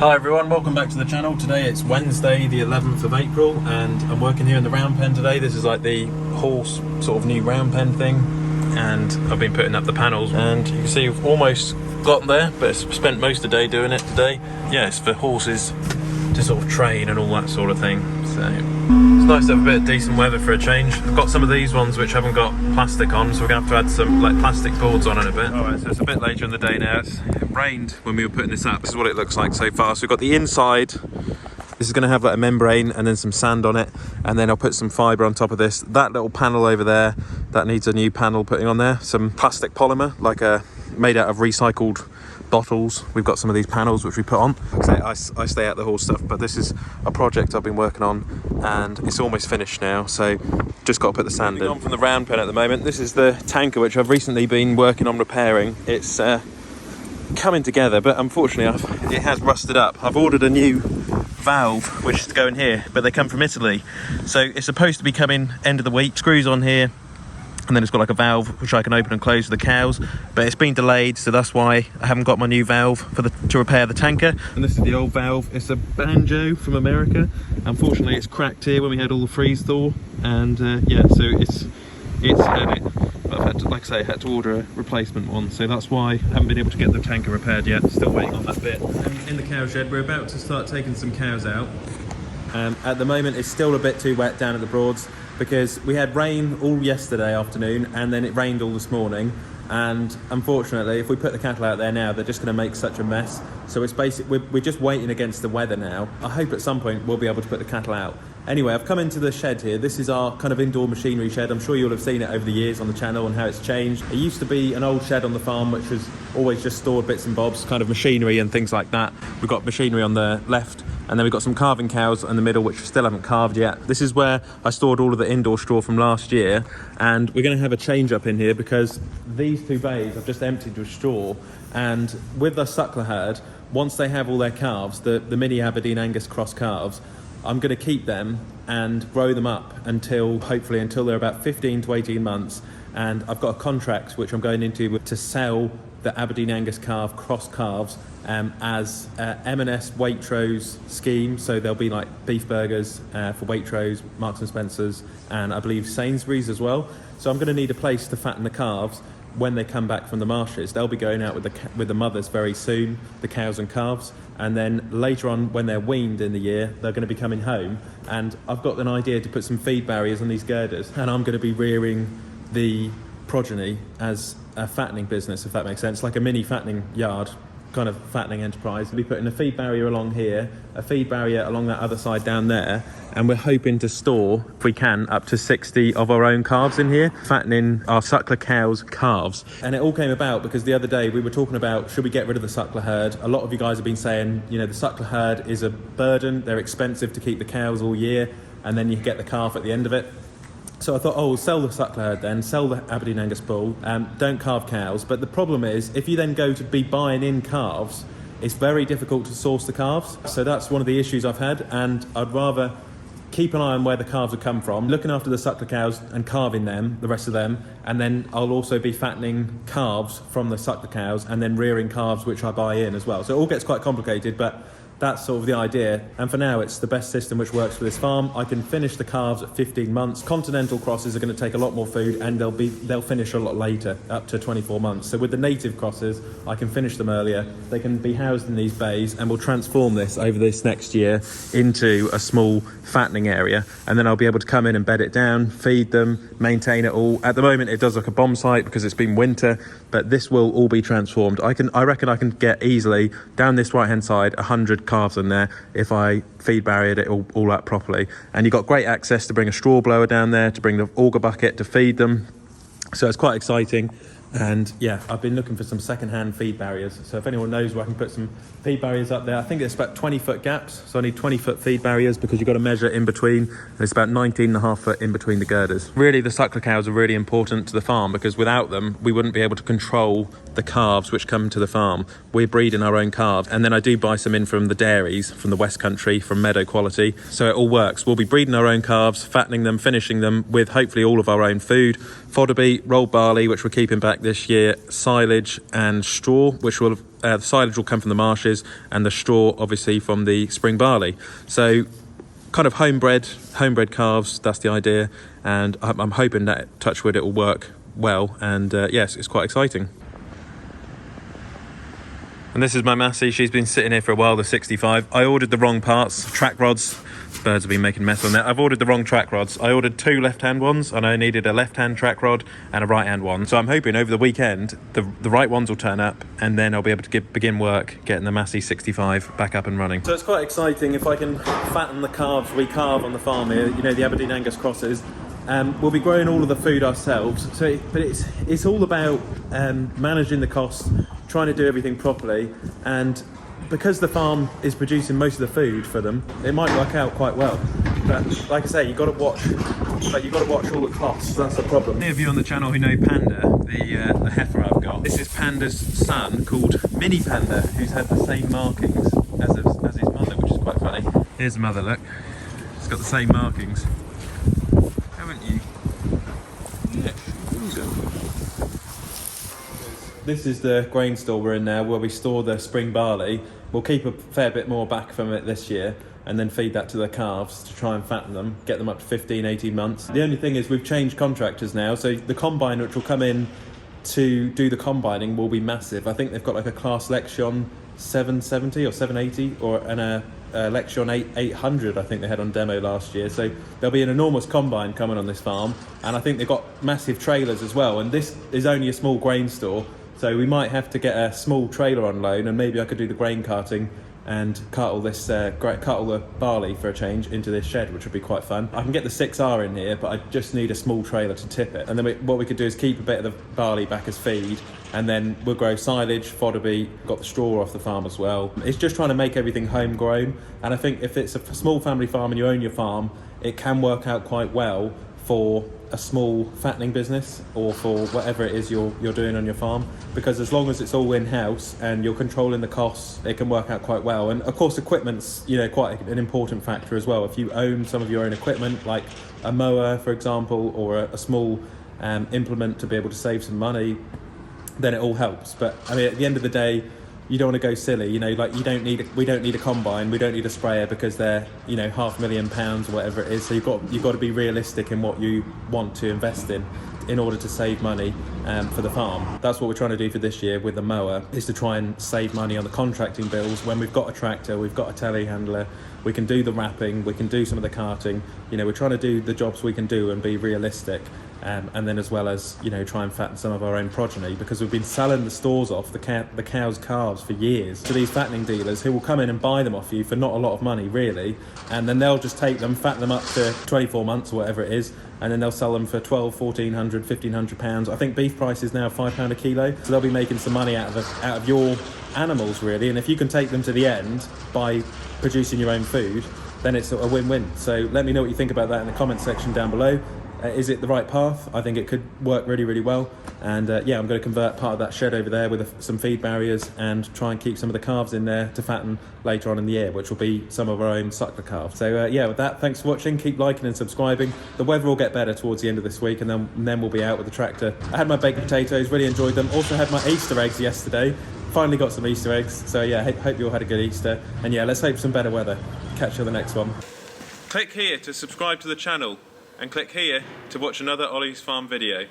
Hi everyone, welcome back to the channel. Today it's Wednesday the 11th of April and I'm working here in the round pen today. This is like the horse sort of new round pen thing, and I've been putting up the panels and you can see we've almost got there, but it's spent most of the day doing it today. Yeah, it's for horses to sort of train and all that sort of thing, so it's nice to have a bit of decent weather for a change. I've got some of these ones which haven't got plastic on, so we're going to have to add some like plastic boards on in a bit. Alright, so it's a bit later in the day now. It rained when we were putting this up. This is what it looks like so far. So we've got the inside. This is going to have like a membrane and then some sand on it, and then I'll put some fibre on top of this. That little panel over there, that needs a new panel putting on there. Some plastic polymer, like made out of recycled bottles. We've got some of these panels which we put on. I stay out the horse stuff, but this is a project I've been working on and it's almost finished now, so just got to put the sand in. On from the round pen at the moment. This is the tanker which I've recently been working on repairing. It's coming together, but unfortunately it has rusted up. I've ordered a new valve which is to go in here, but they come from Italy, so it's supposed to be coming end of the week. Screws on here, and then it's got like a valve which I can open and close for the cows, but it's been delayed, so that's why I haven't got my new valve for to repair the tanker. And this is the old valve. It's a banjo from America. Unfortunately it's cracked here when we had all the freeze thaw, and yeah, so it's hurt it. But I've had to, like I say, I had to order a replacement one, so that's why I haven't been able to get the tanker repaired yet. Still waiting on that bit. And in the cow shed, we're about to start taking some cows out. At the moment it's still a bit too wet down at the Broads, because we had rain all yesterday afternoon and then it rained all this morning, and unfortunately if we put the cattle out there now they're just going to make such a mess. So it's basically we're just waiting against the weather now. I hope at some point we'll be able to put the cattle out. Anyway, I've come into the shed here. This is our kind of indoor machinery shed. I'm sure you'll have seen it over the years on the channel and how it's changed. It used to be an old shed on the farm which was always just stored bits and bobs, kind of machinery and things like that. We've got machinery on the left, and then we've got some calving cows in the middle which we still haven't calved yet. This is where I stored all of the indoor straw from last year, and we're going to have a change up in here because these two bays I've just emptied with straw, and with the suckler herd, once they have all their calves, the mini Aberdeen Angus cross calves, I'm going to keep them and grow them up hopefully until they're about 15 to 18 months. And I've got a contract which I'm going into to sell the Aberdeen Angus calf cross calves as M&S Waitrose scheme. So there'll be like beef burgers for Waitrose, Marks and Spencer's, and I believe Sainsbury's as well. So I'm going to need a place to fatten the calves when they come back from the marshes. They'll be going out with the mothers very soon, the cows and calves, and then later on when they're weaned in the year they're going to be coming home, and I've got an idea to put some feed barriers on these girders, and I'm going to be rearing the progeny as a fattening business, if that makes sense, like a mini fattening yard, kind of fattening enterprise. We'll be putting a feed barrier along here, a feed barrier along that other side down there, and we're hoping to store, if we can, up to 60 of our own calves in here, fattening our suckler cows' calves. And it all came about because the other day we were talking about, should we get rid of the suckler herd? A lot of you guys have been saying, you know, the suckler herd is a burden, they're expensive to keep the cows all year, and then you get the calf at the end of it. So I thought, oh, we'll sell the suckler herd then, sell the Aberdeen Angus bull, don't calve cows. But the problem is, if you then go to be buying in calves, it's very difficult to source the calves. So that's one of the issues I've had, and I'd rather keep an eye on where the calves have come from, looking after the suckler cows and calving them, the rest of them, and then I'll also be fattening calves from the suckler cows and then rearing calves which I buy in as well. So it all gets quite complicated, but that's sort of the idea, and for now it's the best system which works for this farm. I can finish the calves at 15 months. Continental crosses are going to take a lot more food and they'll finish a lot later, up to 24 months. So with the native crosses I can finish them earlier. They can be housed in these bays, and we'll transform this over this next year into a small fattening area, and then I'll be able to come in and bed it down, feed them, maintain it all. At the moment it does look a bomb site because it's been winter, but this will all be transformed. I reckon I can get easily down this right hand side 100 calves in there if I feed barriered it all up properly. And you've got great access to bring a straw blower down there, to bring the auger bucket to feed them, so it's quite exciting. And yeah, I've been looking for some second-hand feed barriers, so if anyone knows where I can put some feed barriers up there. I think it's about 20-foot gaps, so I need 20-foot feed barriers because you've got to measure in between, and it's about 19.5 foot in between the girders. Really, the suckler cows are really important to the farm because without them we wouldn't be able to control the calves which come to the farm. We're breeding our own calves, and then I do buy some in from the dairies from the West Country, from Meadow Quality, so it all works. We'll be breeding our own calves, fattening them, finishing them with hopefully all of our own food fodder beet, rolled barley, which we're keeping back this year, silage and straw, which will the silage will come from the marshes, and the straw obviously from the spring barley. So kind of homebred calves, that's the idea, and I'm hoping that, touch wood, it will work well, and yes, it's quite exciting. And this is my Massey. She's been sitting here for a while, the 65. I ordered the wrong parts, track rods. Birds have been making a mess on that. I've ordered the wrong track rods. I ordered 2 left-hand ones, and I needed a left-hand track rod and a right-hand one. So I'm hoping over the weekend, the right ones will turn up, and then I'll be able to begin work getting the Massey 65 back up and running. So it's quite exciting if I can fatten the calves we carve on the farm here, you know, the Aberdeen Angus crosses. We'll be growing all of the food ourselves, but it's all about managing the costs, trying to do everything properly, and because the farm is producing most of the food for them, it might work out quite well. But like I say, you've got to watch all the costs. That's the problem. Any of you on the channel who know Panda, the heifer I've got, this is Panda's son called Mini Panda, who's had the same markings as his mother, which is quite funny. Here's the mother, look. It's got the same markings. Haven't you? Yes, you do. This is the grain store we're in now, where we store the spring barley. We'll keep a fair bit more back from it this year, and then feed that to the calves to try and fatten them, get them up to 15, 18 months. The only thing is we've changed contractors now, so the combine which will come in to do the combining will be massive. I think they've got like a class Lexion 770 or 780 and a Lexion 800 I think they had on demo last year. So there'll be an enormous combine coming on this farm, and I think they've got massive trailers as well, and this is only a small grain store, so we might have to get a small trailer on loan, and maybe I could do the grain carting and cut all the barley for a change into this shed, which would be quite fun. I can get the 6R in here, but I just need a small trailer to tip it. And then what we could do is keep a bit of the barley back as feed, and then we'll grow silage, fodder beet, got the straw off the farm as well. It's just trying to make everything homegrown, and I think if it's a small family farm and you own your farm, it can work out quite well for a small fattening business, or for whatever it is you're doing on your farm, because as long as it's all in-house and you're controlling the costs, it can work out quite well. And of course equipment's, you know, quite an important factor as well. If you own some of your own equipment, like a mower for example, or a small implement to be able to save some money, then it all helps. But I mean, at the end of the day, you don't want to go silly, you know, like we don't need a combine, we don't need a sprayer, because they're, you know, £500,000 or whatever it is. So you've got to be realistic in what you want to invest in order to save money for the farm. That's what we're trying to do for this year with the mower, is to try and save money on the contracting bills. When we've got a tractor, we've got a telehandler, we can do the wrapping, we can do some of the carting, you know, we're trying to do the jobs we can do and be realistic. And then as well as, you know, try and fatten some of our own progeny, because we've been selling the stores off, the cow's calves for years to these fattening dealers who will come in and buy them off you for not a lot of money really, and then they'll just take them, fatten them up to 24 months or whatever it is, and then they'll sell them for 12, 1400, 1500 pounds. I think beef price is now £5 a kilo, so they'll be making some money out of your animals really. And if you can take them to the end by producing your own food, then it's a win-win. So let me know what you think about that in the comment section down below. Is it the right path? I think it could work really, really well. And yeah, I'm going to convert part of that shed over there with some feed barriers, and try and keep some of the calves in there to fatten later on in the year, which will be some of our own suckler calves. So yeah, with that, thanks for watching. Keep liking and subscribing. The weather will get better towards the end of this week, and then we'll be out with the tractor. I had my baked potatoes, really enjoyed them. Also had my Easter eggs yesterday. Finally got some Easter eggs. So yeah, hope you all had a good Easter. And yeah, let's hope for some better weather. Catch you on the next one. Click here to subscribe to the channel, and click here to watch another Olly's Farm video.